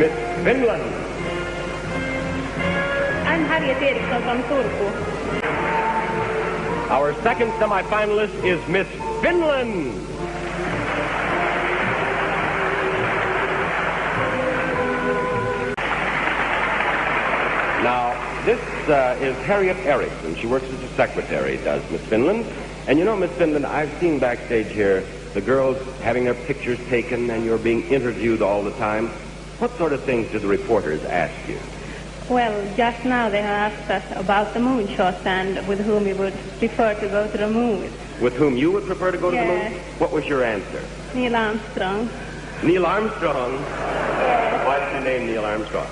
Miss Finland. I'm Harriet Eriksson from Turku. Our second semifinalist is Miss Finland. Now, this is Harriet Eriksson. She works as a secretary, does Miss Finland. And you know, Miss Finland, I've seen backstage here the girls having their pictures taken and you're being interviewed all the time. What sort of things do the reporters ask you? Well, just now they have asked us about the moonshots and with whom we would prefer to go to the moon. With whom you would prefer to go to the Yes. moon? What was your answer? Neil Armstrong. Neil Armstrong? Why did you name Neil Armstrong?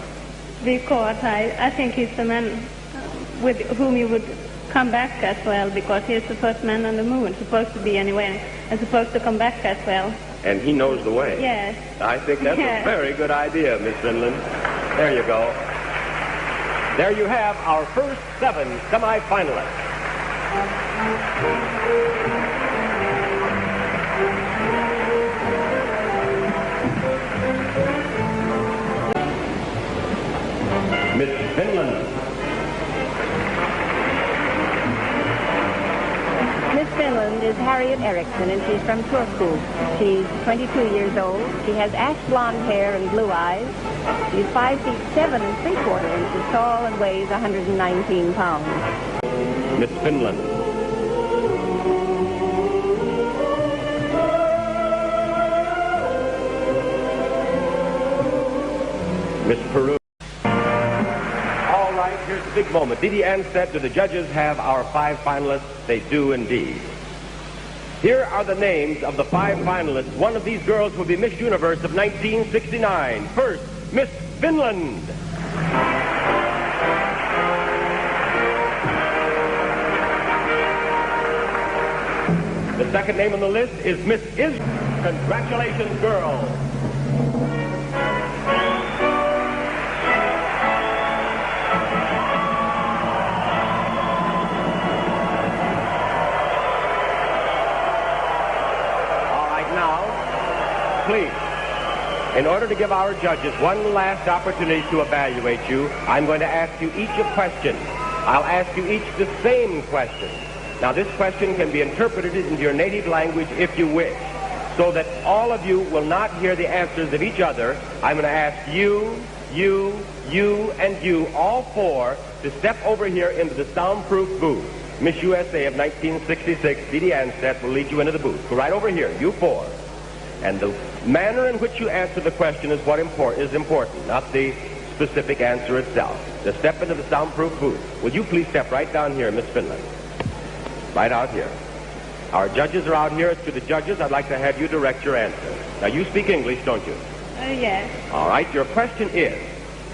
Because I think he's the man with whom you would come back as well, because he's the first man on the moon, supposed to be anyway, and supposed to come back as well. And he knows the way. Yes. I think that's Yes. a very good idea, Miss Finland. There you go. There you have our first 7 semifinalists. Miss Finland. Miss Finland is Harriet Eriksson, and she's from Turku. She's 22 years old. She has ash blonde hair and blue eyes. She's 5 feet 7 3/4 inches tall and weighs 119 pounds. Miss Finland. Miss Peru. All right, here's the big moment. Didi Anstedt, do the judges have our 5 finalists? They do indeed. Here are the names of the 5 finalists. One of these girls will be Miss Universe of 1969. First, Miss Finland. The second name on the list is Miss Israel. Congratulations, girls. Please, in order to give our judges one last opportunity to evaluate you, I'm going to ask you each a question. I'll ask you each the same question. Now, this question can be interpreted into your native language if you wish, so that all of you will not hear the answers of each other. I'm going to ask you, and you, all 4, to step over here into the soundproof booth. Miss USA of 1966, Didi Anstedt, will lead you into the booth. Go right over here, you 4. And the manner in which you answer the question is what is important, not the specific answer itself. To step into the soundproof booth. Will you please step right down here, Miss Finland? Right out here. Our judges are out here. To the judges, I'd like to have you direct your answer. Now, you speak English, don't you? Yes. All right, your question is,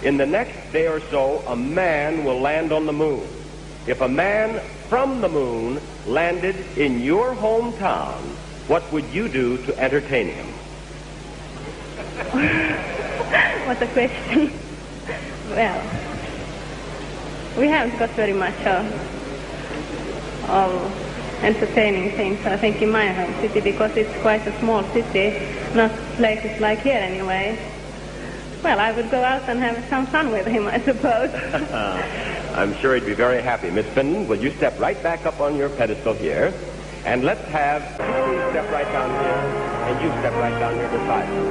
in the next day or so, a man will land on the moon. If a man from the moon landed in your hometown, what would you do to entertain him? What a question. Well, we haven't got very much of entertaining things, I think, in my home city, because it's quite a small city, not places like here anyway. Well, I would go out and have some fun with him, I suppose. I'm sure he'd be very happy. Miss Finland, will you step right back up on your pedestal here? And let's have you step right down here, and you step right down here beside me.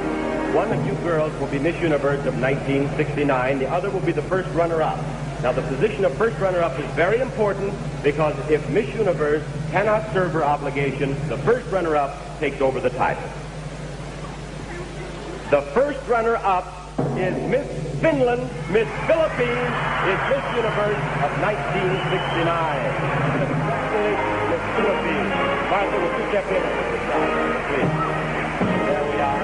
One of you girls will be Miss Universe of 1969. The other will be the first runner-up. Now, the position of first runner-up is very important, because if Miss Universe cannot serve her obligation, the first runner-up takes over the title. The first runner-up is Miss Finland. Miss Philippines is Miss Universe of 1969. Congratulations, Miss Philippines. Martha, would you step in? Please. There we are.